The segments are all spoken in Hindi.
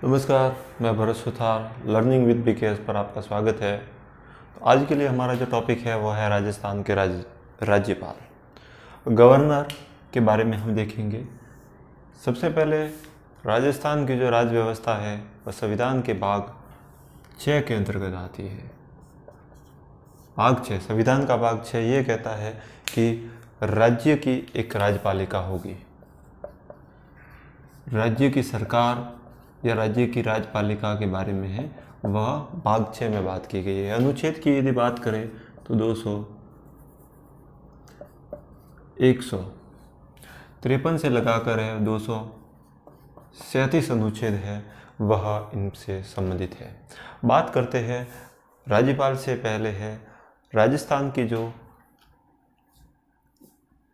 नमस्कार, मैं Bharat Suthar learning with BKS पर आपका स्वागत है। तो आज के लिए हमारा जो टॉपिक है वो है राजस्थान के राज्यपाल गवर्नर के बारे में हम देखेंगे। सबसे पहले राजस्थान की जो राज्य व्यवस्था है वह संविधान के भाग 6 के अंतर्गत आती है। भाग 6 संविधान का भाग 6 ये कहता है कि राज्य की एक राज्यपालिका होगी। राज्य की सरकार या राज्य की राज्यपालिका के बारे में है वह भाग 6 में बात की गई है। अनुच्छेद की यदि बात करें तो 153 से लगाकर है 237 अनुच्छेद है वह इनसे संबंधित है। बात करते हैं राज्यपाल से पहले है राजस्थान की जो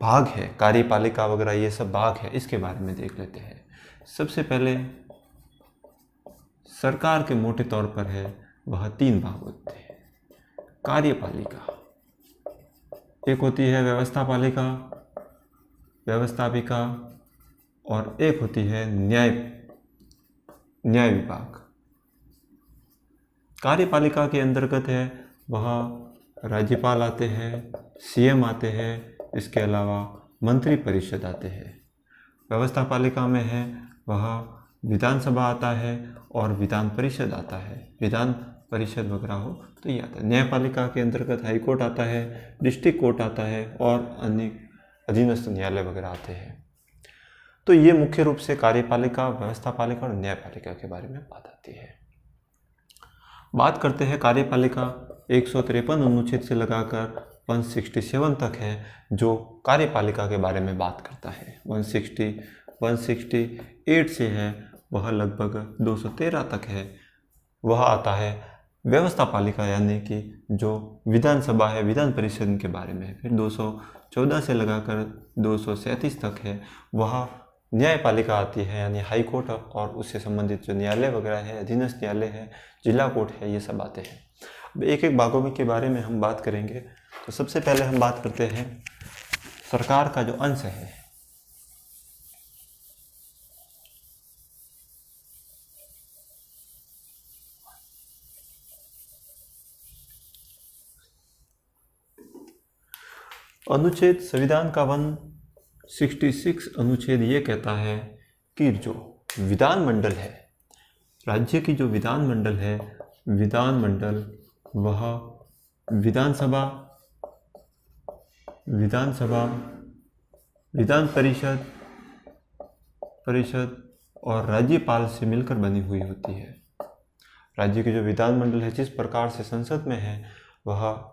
भाग है कार्यपालिका वगैरह ये सब भाग है इसके बारे में देख लेते हैं। सबसे पहले सरकार के मोटे तौर पर है वह 3 भाग होते हैं। कार्यपालिका एक होती है व्यवस्थापालिका व्यवस्थापिका और एक होती है न्याय विभाग। कार्यपालिका के अंतर्गत है वह राज्यपाल आते हैं, सीएम आते हैं, इसके अलावा मंत्री परिषद आते हैं। व्यवस्थापालिका में है वह विधानसभा आता है और विधान परिषद आता है। विधान परिषद वगैरह हो तो ये आता है। न्यायपालिका के अंतर्गत हाई कोर्ट आता है, डिस्ट्रिक्ट कोर्ट आता है और अन्य अधीनस्थ न्यायालय वगैरह आते हैं। तो ये मुख्य रूप से कार्यपालिका, व्यवस्थापालिका और न्यायपालिका के बारे में बात आती है। बात करते हैं कार्यपालिका 153 अनुच्छेद से लगाकर 167 तक है जो कार्यपालिका के बारे में बात करता है। 168 से है वह लगभग 213 तक है वह आता है व्यवस्थापालिका यानी कि जो विधानसभा है, विधान परिषद के बारे में। फिर 214 से लगाकर 237 तक है वह न्यायपालिका आती है यानी हाई कोर्ट और उससे संबंधित जो न्यायालय वगैरह है, अधीनस्थ न्यायालय है, जिला कोर्ट है, ये सब आते हैं। अब एक एक भागों के बारे में हम बात करेंगे। तो सबसे पहले हम बात करते हैं सरकार का जो अंश है। अनुच्छेद संविधान का 166 अनुच्छेद ये कहता है कि जो विधानमंडल है, राज्य की जो विधानमंडल है, विधानमंडल वह विधानसभा, विधान परिषद और राज्यपाल से मिलकर बनी हुई होती है। राज्य की जो विधानमंडल है जिस प्रकार से संसद में है वह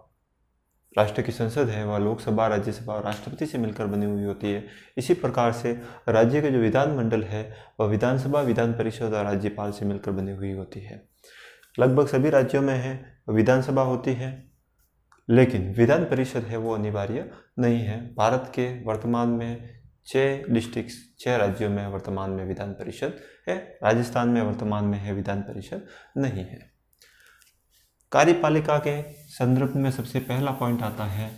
राष्ट्र की संसद है, वह लोकसभा, राज्यसभा और राष्ट्रपति से मिलकर बनी हुई होती है। इसी प्रकार से राज्य के जो विधानमंडल है वह विधानसभा, विधान परिषद और राज्यपाल से मिलकर बनी हुई होती है। लगभग सभी राज्यों में है विधानसभा होती है, लेकिन विधान परिषद है वो अनिवार्य नहीं है। भारत के वर्तमान में 6 राज्यों में वर्तमान में विधान परिषद है। राजस्थान में वर्तमान में है विधान परिषद नहीं है। कार्यपालिका के संदर्भ में सबसे पहला पॉइंट आता है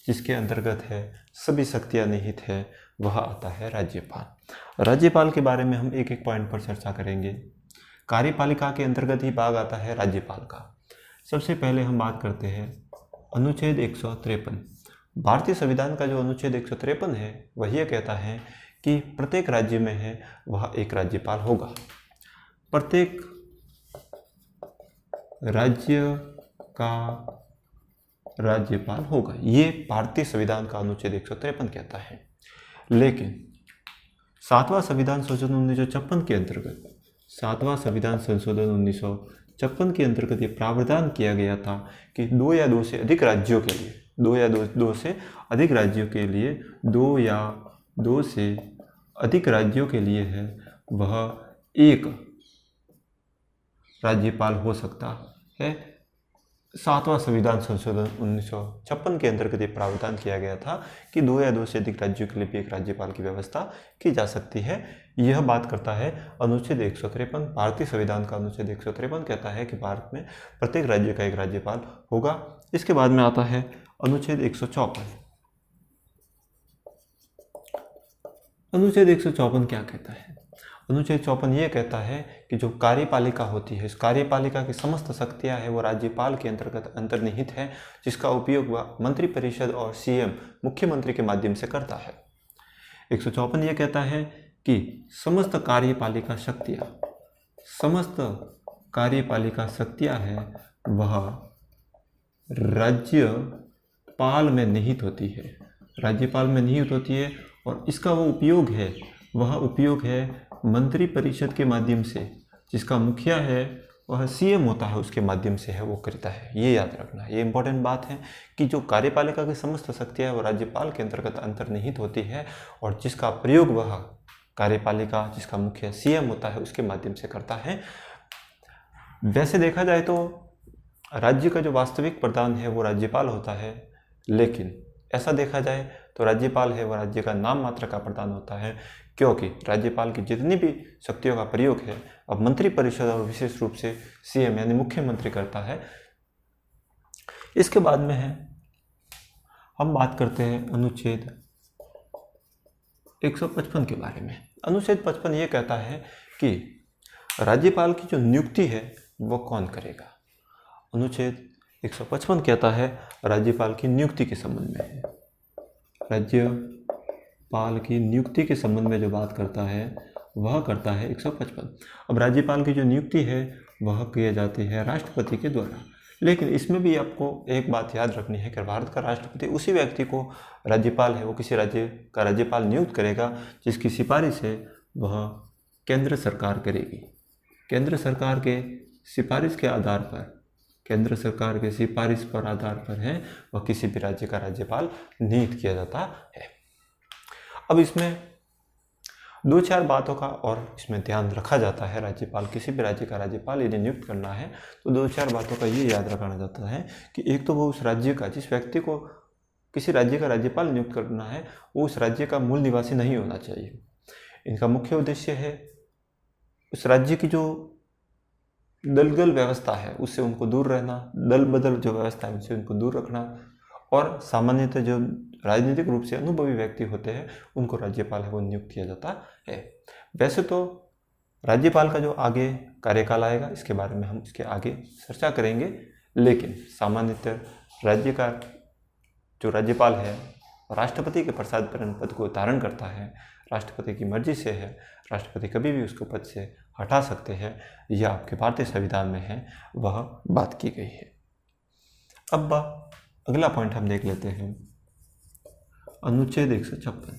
जिसके अंतर्गत है सभी शक्तियां निहित है वह आता है राज्यपाल। राज्यपाल के बारे में हम एक एक पॉइंट पर चर्चा करेंगे। कार्यपालिका के अंतर्गत ही भाग आता है राज्यपाल का। सबसे पहले हम बात करते हैं अनुच्छेद 153। भारतीय संविधान का जो अनुच्छेद 153 है वह यह कहता है कि प्रत्येक राज्य में है वह एक राज्यपाल होगा। प्रत्येक राज्य का राज्यपाल होगा, ये भारतीय संविधान का अनुच्छेद 153 कहता है। लेकिन 7वां संविधान संशोधन 1956 के अंतर्गत 7वां संविधान संशोधन 1956 के अंतर्गत ये प्रावधान किया गया था कि 2 या 2 से अधिक राज्यों के लिए 2 या 2 से अधिक राज्यों के लिए 2 या 2 से अधिक राज्यों के लिए है वह एक राज्यपाल हो सकता है। 7वां संविधान संशोधन 1956 के अंतर्गत ये प्रावधान किया गया था कि 2 या 2 से अधिक राज्यों के लिए भी एक राज्यपाल की व्यवस्था की जा सकती है। यह बात करता है अनुच्छेद 153। भारतीय संविधान का अनुच्छेद 153 कहता है कि भारत में प्रत्येक राज्य का एक राज्यपाल होगा। इसके बाद में आता है अनुच्छेद 154। अनुच्छेद 154 क्या कहता है? अनुच्छेद 54 ये कहता है कि जो कार्यपालिका होती है, इस कार्यपालिका की समस्त शक्तियां है वो राज्यपाल के अंतर्गत अंतर्निहित है, जिसका उपयोग वह मंत्रिपरिषद और सीएम मुख्यमंत्री के माध्यम से करता है। 154 ये कहता है कि समस्त कार्यपालिका शक्तियां है वह राज्यपाल में निहित होती है, राज्यपाल में निहित होती है, और इसका वो उपयोग है मंत्रिपरिषद के माध्यम से, जिसका मुखिया है वह सीएम होता है, उसके माध्यम से है वो करता है। ये याद रखना, ये इंपॉर्टेंट बात है कि जो कार्यपालिका की समस्त शक्तियाँ है वो राज्यपाल के अंतर्गत अंतर्निहित होती है, और जिसका प्रयोग वह कार्यपालिका, जिसका मुखिया सीएम होता है, उसके माध्यम से करता है। वैसे देखा जाए तो राज्य का जो वास्तविक प्रधान है वो राज्यपाल होता है, लेकिन ऐसा देखा जाए तो राज्यपाल है वो राज्य का नाम मात्र का प्रधान होता है, क्योंकि राज्यपाल की जितनी भी शक्तियों का प्रयोग है अब मंत्रिपरिषद और विशेष रूप से सीएम यानी मुख्यमंत्री करता है। इसके बाद में है, हम बात करते हैं अनुच्छेद 155 के बारे में। अनुच्छेद 55 ये कहता है कि राज्यपाल की जो नियुक्ति है वो कौन करेगा। अनुच्छेद 155 कहता है राज्यपाल की नियुक्ति के संबंध में है, राज्यपाल की नियुक्ति के संबंध में जो बात करता है वह करता है 155। अब राज्यपाल की जो नियुक्ति है वह की जाती है राष्ट्रपति के द्वारा, लेकिन इसमें भी आपको एक बात याद रखनी है कि भारत का राष्ट्रपति उसी व्यक्ति को राज्यपाल है वो किसी राज्य का राज्यपाल नियुक्त करेगा जिसकी सिफारिश है वह केंद्र सरकार करेगी। केंद्र सरकार के सिफारिश के आधार पर, केंद्र सरकार के सिफारिश पर आधार पर है वह किसी भी राज्य का राज्यपाल नियुक्त किया जाता है। अब इसमें 2-4 बातों का और इसमें ध्यान रखा जाता है। राज्यपाल, किसी भी राज्य का राज्यपाल यदि नियुक्त करना है तो 2-4 बातों का ये याद रखना जाता है कि एक तो वो उस राज्य का, जिस व्यक्ति को किसी राज्य का राज्यपाल नियुक्त करना है वो उस राज्य का मूल निवासी नहीं होना चाहिए। इनका मुख्य उद्देश्य है उस राज्य की जो दलगल व्यवस्था है उससे उनको दूर रहना, दल बदल जो व्यवस्था है उनसे उनको दूर रखना, और सामान्यतः जो राजनीतिक रूप से अनुभवी व्यक्ति होते हैं उनको राज्यपाल है वो नियुक्त किया जाता है। वैसे तो राज्यपाल का जो आगे कार्यकाल आएगा इसके बारे में हम इसके आगे चर्चा करेंगे, लेकिन सामान्यतः राज्य का जो राज्यपाल है राष्ट्रपति के प्रसाद पद को धारण करता है, राष्ट्रपति की मर्जी से है, राष्ट्रपति कभी भी उसको पद से हटा सकते हैं, यह आपके भारतीय संविधान में है वह बात की गई है। अब अगला पॉइंट हम देख लेते हैं, अनुच्छेद 156।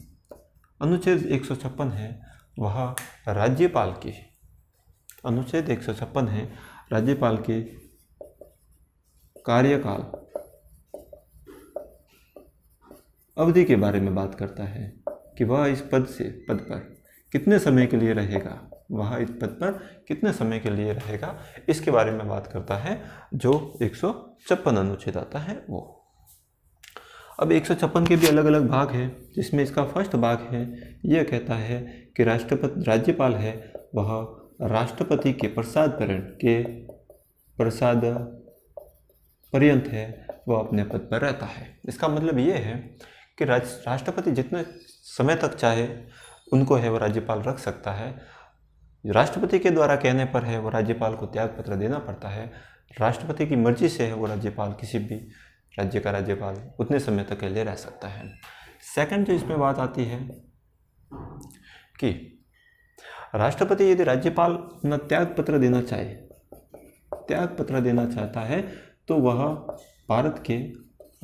अनुच्छेद 156 है वह राज्यपाल की, अनुच्छेद 156 है राज्यपाल के कार्यकाल अवधि के बारे में बात करता है कि वह इस पद पर कितने समय के लिए रहेगा, वह इस पद पर कितने समय के लिए रहेगा, इसके बारे में बात करता है जो 156 अनुच्छेद आता है वो। अब 156 के भी अलग अलग भाग हैं, जिसमें इसका फर्स्ट भाग है यह कहता है कि राज्यपाल है वह राष्ट्रपति के प्रसाद पर्यंत है वह अपने पद पर रहता है। इसका मतलब ये है कि राष्ट्रपति जितने समय तक चाहे उनको है वो राज्यपाल रख सकता है। राष्ट्रपति के द्वारा कहने पर है वो राज्यपाल को त्याग पत्र देना पड़ता है। राष्ट्रपति की मर्जी से है वो राज्यपाल किसी भी राज्य का राज्यपाल उतने समय तक के लिए रह सकता है। सेकंड जो इसमें बात आती है कि राष्ट्रपति यदि राज्यपाल अपना त्याग पत्र देना चाहता है तो वह भारत के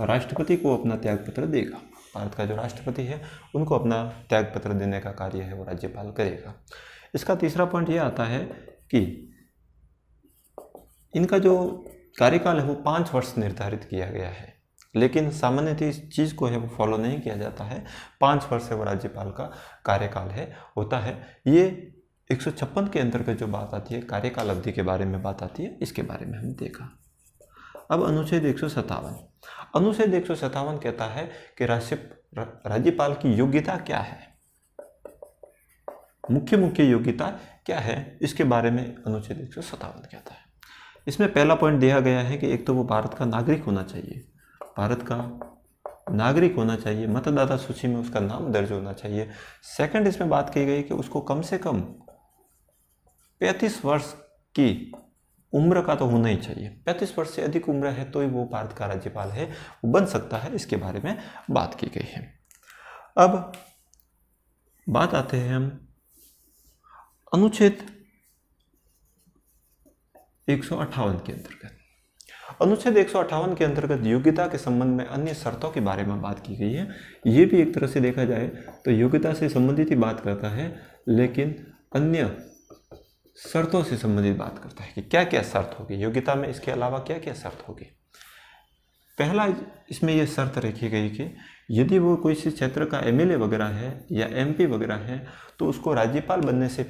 राष्ट्रपति को अपना त्याग पत्र देगा। भारत का जो राष्ट्रपति है उनको अपना त्याग पत्र देने का कार्य है वो राज्यपाल करेगा। इसका तीसरा पॉइंट ये आता है कि इनका जो कार्यकाल है वो 5 वर्ष निर्धारित किया गया है, लेकिन सामान्यतः इस चीज़ को है वो फॉलो नहीं किया जाता है। 5 वर्ष से वो राज्यपाल का कार्यकाल है होता है। ये 156 के अंतर्गत जो बात आती है कार्यकाल अवधि के बारे में बात आती है, इसके बारे में हमने देखा। अब अनुच्छेद 157। अनुच्छेद 157 कहता है कि राज्यपाल की योग्यता क्या है, मुख्य योग्यता क्या है, इसके बारे में अनुच्छेद 157 कहता है। इसमें पहला पॉइंट दिया गया है कि एक तो वो भारत का नागरिक होना चाहिए, मतदाता सूची में उसका नाम दर्ज होना चाहिए। सेकंड इसमें बात की गई कि उसको कम से कम 35 वर्ष की उम्र का तो होना ही चाहिए। 35 वर्ष से अधिक उम्र है तो ही वो भारत का राज्यपाल है, वो बन सकता है, इसके बारे में बात की गई है। अब बात आते हैं हम अनुच्छेद 158 के अंतर्गत। अनुच्छेद 158 के अंतर्गत योग्यता के संबंध में अन्य शर्तों के बारे में बात की गई है। ये भी एक तरह से देखा जाए तो योग्यता से संबंधित ही बात करता है, लेकिन अन्य शर्तों से संबंधित बात करता है कि क्या क्या शर्त होगी योग्यता में, इसके अलावा क्या क्या शर्त होगी। पहला इसमें यह शर्त रखी गई कि यदि वो कोई से क्षेत्र का एमएलए वगैरह है या एमपी वगैरह है तो उसको राज्यपाल बनने से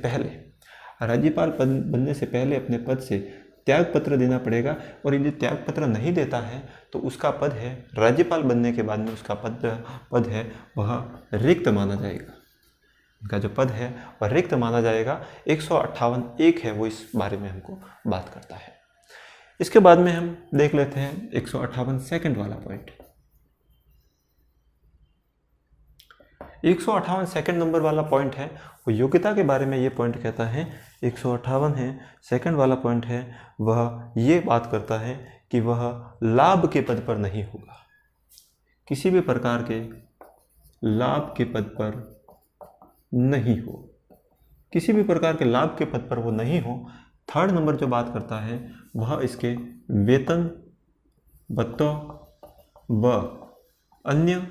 पहले अपने पद से त्याग पत्र देना पड़ेगा, और यदि त्याग पत्र नहीं देता है तो उसका पद है, राज्यपाल बनने के बाद में उसका पद है वह रिक्त माना जाएगा। उनका जो पद है वह रिक्त माना जाएगा। 158(1) है वो इस बारे में हमको बात करता है। इसके बाद में हम देख लेते हैं 158 वाला पॉइंट। 158 नंबर वाला पॉइंट है वो योग्यता के बारे में ये पॉइंट कहता है। 158 है, सेकंड वाला पॉइंट है, वह ये बात करता है कि वह लाभ के पद पर नहीं होगा, किसी भी प्रकार के लाभ के पद पर नहीं हो, किसी भी प्रकार के लाभ के पद पर वो नहीं हो। थर्ड नंबर जो बात करता है वह इसके वेतन, भत्तों व अन्य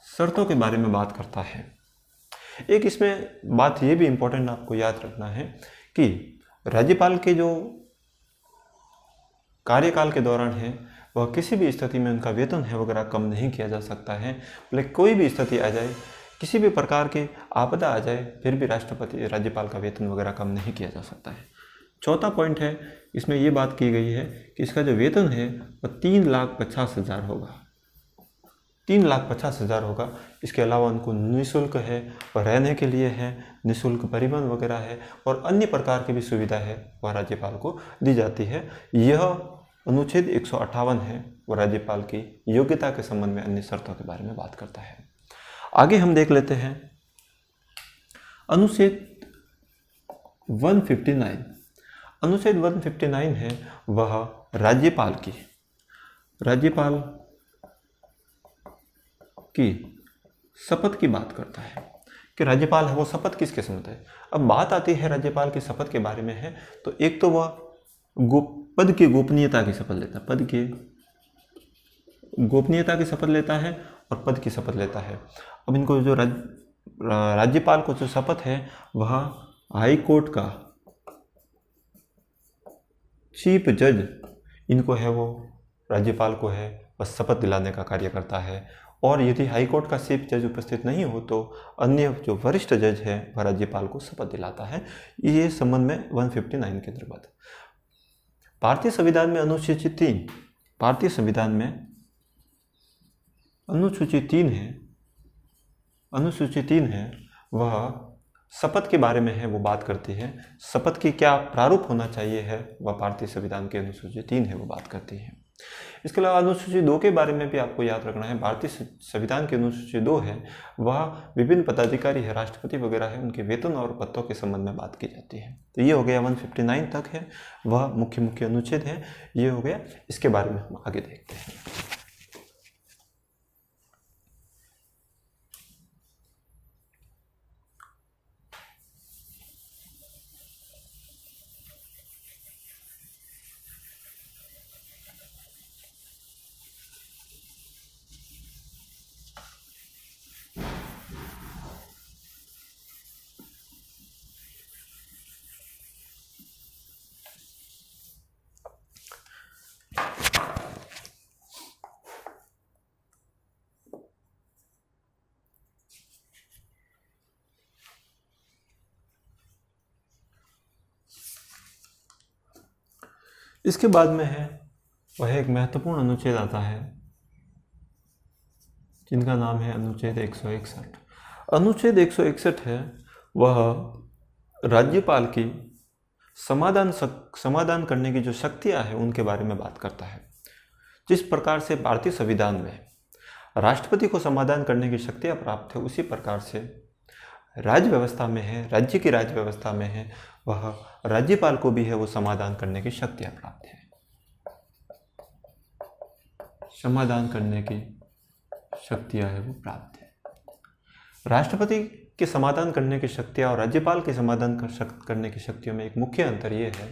शर्तों के बारे में बात करता है। एक इसमें बात ये भी इम्पोर्टेंट आपको याद रखना है कि राज्यपाल के जो कार्यकाल के दौरान है वह किसी भी स्थिति में उनका वेतन है वगैरह कम नहीं किया जा सकता है। लेकिन कोई भी स्थिति आ जाए, किसी भी प्रकार की आपदा आ जाए, फिर भी राज्यपाल का वेतन वगैरह कम नहीं किया जा सकता है। चौथा पॉइंट है, इसमें ये बात की गई है कि इसका जो वेतन है वह 3,50,000 होगा, 3,50,000 होगा। इसके अलावा उनको निःशुल्क है वह रहने के लिए है, निःशुल्क परिवहन वगैरह है, और अन्य प्रकार की भी सुविधा है वह राज्यपाल को दी जाती है। यह अनुच्छेद 158 है वो राज्यपाल की योग्यता के संबंध में अन्य शर्तों के बारे में बात करता है। आगे हम देख लेते हैं अनुच्छेद 159। अनुच्छेद 159 है वह राज्यपाल की शपथ की बात करता है कि राज्यपाल है वो शपथ किसके साथ है। अब बात आती है राज्यपाल की शपथ के बारे में है तो एक तो वह पद की गोपनीयता की शपथ लेता है, पद की गोपनीयता की शपथ लेता है और पद की शपथ लेता है। अब इनको जो राज्यपाल को जो शपथ है वह हाई कोर्ट का चीफ जज इनको है वो राज्यपाल को है बस शपथ दिलाने का कार्य करता है। और यदि हाई कोर्ट का चीफ जज उपस्थित नहीं हो तो अन्य जो वरिष्ठ जज है वह राज्यपाल को शपथ दिलाता है। ये संबंध में 159 के अंतर्गत। भारतीय संविधान में अनुसूची 3, भारतीय संविधान में अनुसूची 3 है वह शपथ के बारे में है वो बात करती है। शपथ की क्या प्रारूप होना चाहिए है वह भारतीय संविधान के अनुसूची 3 है वो बात करती है। इसके अलावा अनुसूची 2 के बारे में भी आपको याद रखना है। भारतीय संविधान की अनुसूची 2 है वह विभिन्न पदाधिकारी है, राष्ट्रपति वगैरह है, उनके वेतन और भत्तों के संबंध में बात की जाती है। तो ये हो गया 159 तक है, वह मुख्य अनुच्छेद है, ये हो गया। इसके बारे में हम आगे देखते हैं। इसके बाद में है वह एक महत्वपूर्ण अनुच्छेद आता है जिनका नाम है अनुच्छेद 161। अनुच्छेद 161 है वह राज्यपाल की समाधान करने की जो शक्तियां हैं उनके बारे में बात करता है। जिस प्रकार से भारतीय संविधान में राष्ट्रपति को समाधान करने की शक्तियां प्राप्त है उसी प्रकार से राज्य व्यवस्था में है, राज्य की राज्य व्यवस्था में है, वह राज्यपाल को भी है वो समाधान करने की शक्तियाँ प्राप्त है। समाधान करने की शक्तियाँ है वो प्राप्त है। राष्ट्रपति के समाधान करने की शक्तियाँ और राज्यपाल के समाधान करने की शक्तियों में एक मुख्य अंतर ये है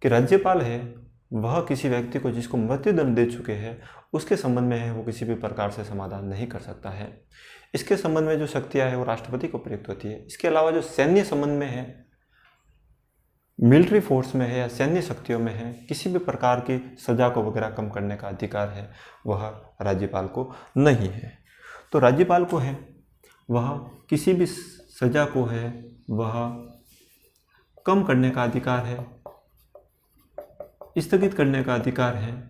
कि राज्यपाल है वह किसी व्यक्ति को जिसको मृत्युदंड दे चुके हैं उसके संबंध में है वो किसी भी प्रकार से समाधान नहीं कर सकता है। इसके संबंध में जो शक्तियाँ है वो राष्ट्रपति को प्रयुक्त होती है। इसके अलावा जो सैन्य संबंध में है, मिलिट्री फोर्स में है या सैन्य शक्तियों में है, किसी भी प्रकार की सजा को वगैरह कम करने का अधिकार है वह राज्यपाल को नहीं है। तो राज्यपाल को है वह किसी भी सजा को है वह कम करने का अधिकार है, स्थगित करने का अधिकार है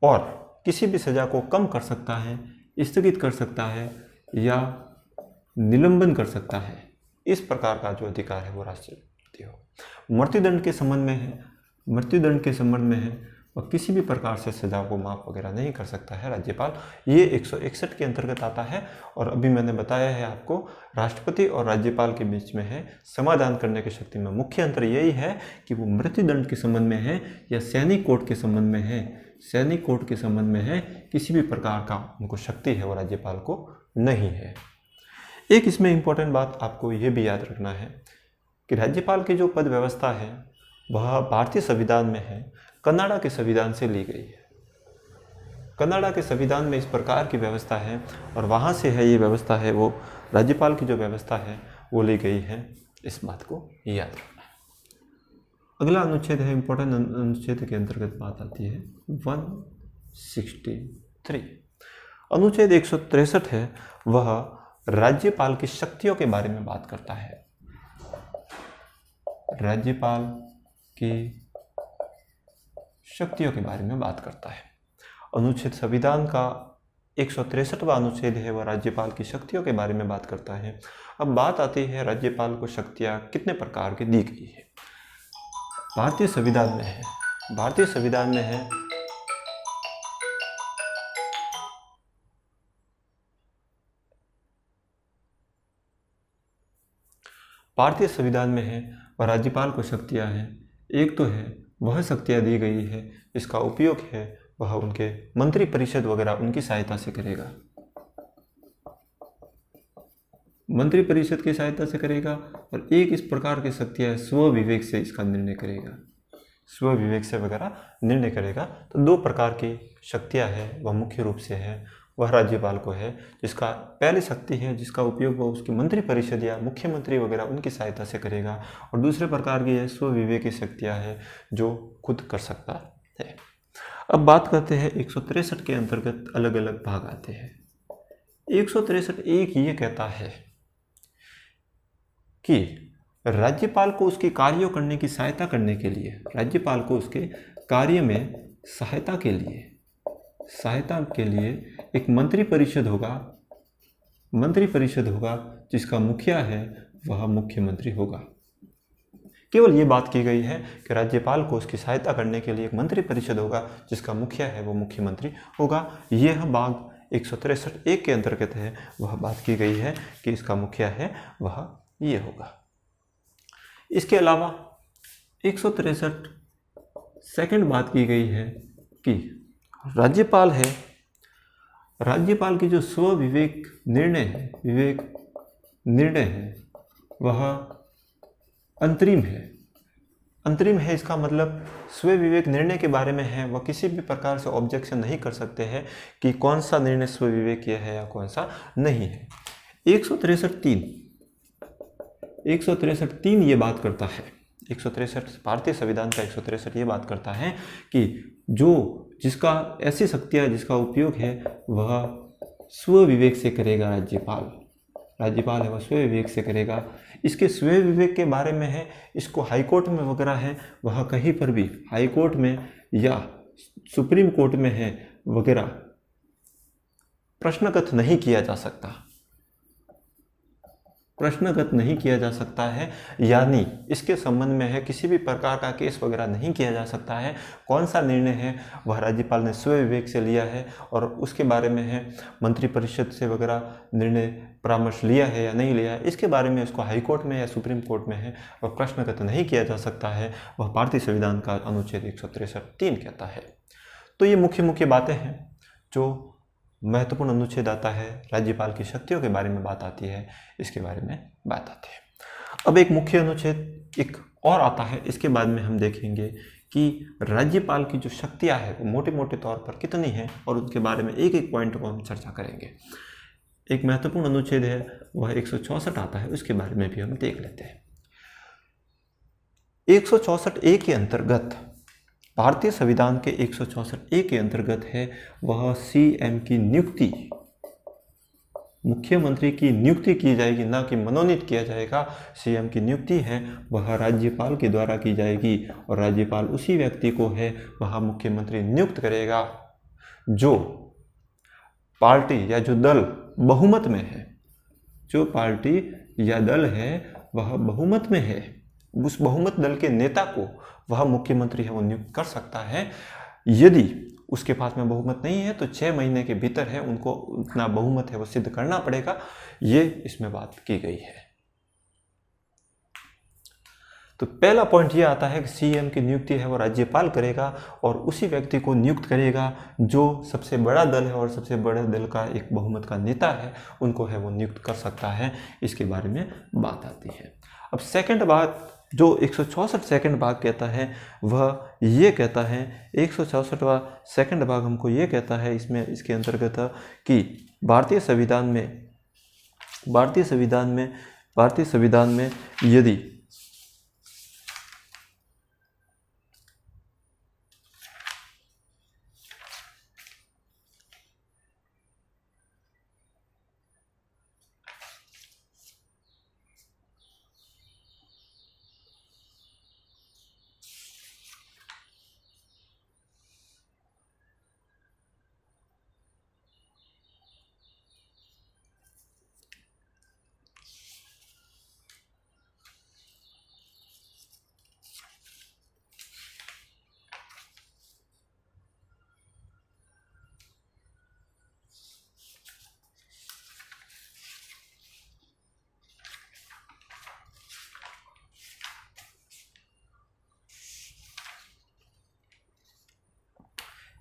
और किसी भी सजा को कम कर सकता है, स्थगित कर सकता है या निलंबन कर सकता है। इस प्रकार का जो अधिकार है वो राष्ट्रपति हो। मृत्युदंड के संबंध में है, मृत्युदंड के संबंध में है वह किसी भी प्रकार से सजा को माफ वगैरह नहीं कर सकता है राज्यपाल। ये 161 के अंतर्गत आता है। और अभी मैंने बताया है आपको राष्ट्रपति और राज्यपाल के बीच में है समाधान करने की शक्ति में मुख्य अंतर यही है कि वो मृत्युदंड के संबंध में है या सैनिक कोर्ट के संबंध में है। सैनिक कोर्ट के संबंध में है, किसी भी प्रकार का उनको शक्ति है वो राज्यपाल को नहीं है। एक इसमें इंपॉर्टेंट बात आपको ये भी याद रखना है कि राज्यपाल की जो पद व्यवस्था है वह भारतीय संविधान में है, कनाडा के संविधान से ली गई है। कनाडा के संविधान में इस प्रकार की व्यवस्था है और वहाँ से है ये व्यवस्था है वो राज्यपाल की जो व्यवस्था है वो ली गई है। इस बात को याद रखना है। अगला अनुच्छेद है, इंपॉर्टेंट अनुच्छेद के अंतर्गत बात आती है 163। अनुच्छेद 163 है वह राज्यपाल की शक्तियों के बारे में बात करता है। राज्यपाल की शक्तियों के बारे में बात करता है। अनुच्छेद संविधान का 163वां अनुच्छेद है वह राज्यपाल की शक्तियों के बारे में बात करता है। अब बात आती है राज्यपाल को शक्तियाँ कितने प्रकार की दी गई है। भारतीय संविधान में है, भारतीय संविधान में है भारतीय संविधान में है वह राज्यपाल को शक्तियाँ हैं। एक तो है वह शक्तियाँ दी गई है इसका उपयोग है वह उनके मंत्री परिषद वगैरह उनकी सहायता से करेगा, मंत्री परिषद की सहायता से करेगा। और एक इस प्रकार की शक्तियाँ स्व विवेक से इसका निर्णय करेगा, स्व विवेक से वगैरह निर्णय करेगा। तो दो प्रकार की शक्तियाँ हैं वह मुख्य रूप से है वह राज्यपाल को है, जिसका पहली शक्ति है जिसका उपयोग वह उसकी मंत्री परिषद या मुख्यमंत्री वगैरह उनकी सहायता से करेगा। और दूसरे प्रकार की है स्व विवेकी शक्तियाँ हैं जो खुद कर सकता है। अब बात करते हैं 163 के अंतर्गत अलग अलग भाग आते हैं। 163 एक ये कहता है कि राज्यपाल को उसके कार्यों करने की सहायता करने के लिए, राज्यपाल को उसके कार्य में सहायता के लिए एक मंत्री परिषद होगा जिसका मुखिया है वह मुख्यमंत्री होगा। केवल ये बात की गई है कि राज्यपाल को उसकी सहायता करने के लिए एक मंत्री परिषद होगा जिसका मुखिया है वो मुख्यमंत्री होगा। यह भाग 163 के अंतर्गत है, वह बात की गई है कि इसका मुखिया है वह ये होगा। इसके अलावा 163 सेकंड बात की गई है कि राज्यपाल है, राज्यपाल की जो स्व विवेक निर्णय है वह अंतरिम है। इसका मतलब स्व विवेक निर्णय के बारे में है, वह किसी भी प्रकार से ऑब्जेक्शन नहीं कर सकते हैं कि कौन सा निर्णय स्व विवेकीय है या कौन सा नहीं है। 163 ये बात करता है, 163 भारतीय संविधान का 163 ये बात करता है कि जिसका ऐसी शक्तियाँ जिसका उपयोग है वह स्व विवेक से करेगा, राज्यपाल है वह स्व विवेक से करेगा। इसके स्व विवेक के बारे में है, इसको हाईकोर्ट में वगैरह है वह कहीं पर भी हाईकोर्ट में या सुप्रीम कोर्ट में है वगैरह प्रश्नगत नहीं किया जा सकता। प्रश्नगत नहीं किया जा सकता है, यानी इसके संबंध में है किसी भी प्रकार का केस वगैरह नहीं किया जा सकता है। कौन सा निर्णय है वह राज्यपाल ने स्वविवेक से लिया है और उसके बारे में है मंत्रिपरिषद से वगैरह निर्णय परामर्श लिया है या नहीं लिया है, इसके बारे में उसको हाईकोर्ट में या सुप्रीम कोर्ट में है वह प्रश्नगत नहीं किया जा सकता है। वह भारतीय संविधान का अनुच्छेद 163(3) कहता है। तो ये मुख्य मुख्य बातें हैं। जो महत्वपूर्ण अनुच्छेद आता है, राज्यपाल की शक्तियों के बारे में बात आती है, इसके बारे में बात आती है। अब एक मुख्य अनुच्छेद एक और आता है, इसके बाद में हम देखेंगे कि राज्यपाल की जो शक्तियां हैं वो मोटे मोटे तौर पर कितनी हैं और उनके बारे में एक एक पॉइंट को हम चर्चा करेंगे। एक महत्वपूर्ण अनुच्छेद है वह 164 आता है, उसके बारे में भी हम देख लेते हैं। 164(a) के अंतर्गत, भारतीय संविधान के 164(a) के अंतर्गत है वह सीएम की नियुक्ति, मुख्यमंत्री की नियुक्ति की जाएगी, ना कि मनोनीत किया जाएगा। सीएम की नियुक्ति है वह राज्यपाल के द्वारा की जाएगी और राज्यपाल उसी व्यक्ति को है वह मुख्यमंत्री नियुक्त करेगा जो पार्टी या जो दल बहुमत में है। जो पार्टी या दल है वह बहुमत में है, उस बहुमत दल के नेता को वह मुख्यमंत्री है वो नियुक्त कर सकता है। यदि उसके पास में बहुमत नहीं है तो 6 महीने के भीतर है उनको उतना बहुमत है वो सिद्ध करना पड़ेगा। ये इसमें बात की गई है। तो पहला पॉइंट ये आता है कि सीएम की नियुक्ति है वो राज्यपाल करेगा और उसी व्यक्ति को नियुक्त करेगा जो सबसे बड़ा दल है और सबसे बड़े दल का एक बहुमत का नेता है, उनको है वो नियुक्त कर सकता है। इसके बारे में बात आती है। अब सेकंड बात जो 164 सेकंड भाग कहता है वह ये कहता है, 164वां सेकंड भाग हमको ये कहता है इसमें, इसके अंतर्गत कि भारतीय संविधान में यदि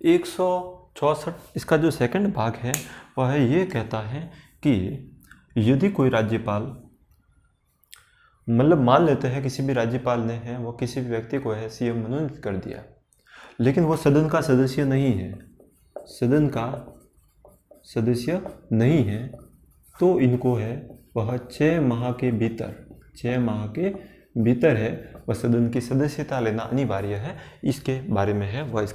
एक 164 इसका जो सेकंड भाग है वह ये कहता है कि यदि कोई राज्यपाल, मतलब मान लेते हैं किसी भी राज्यपाल ने है वो किसी भी व्यक्ति को है सीएम मनोनीत कर दिया, लेकिन वो सदन का सदस्य नहीं है, सदन का सदस्य नहीं है, तो इनको है वह 6 माह के भीतर है वह सदन की सदस्यता लेना अनिवार्य है। इसके बारे में है वह इसका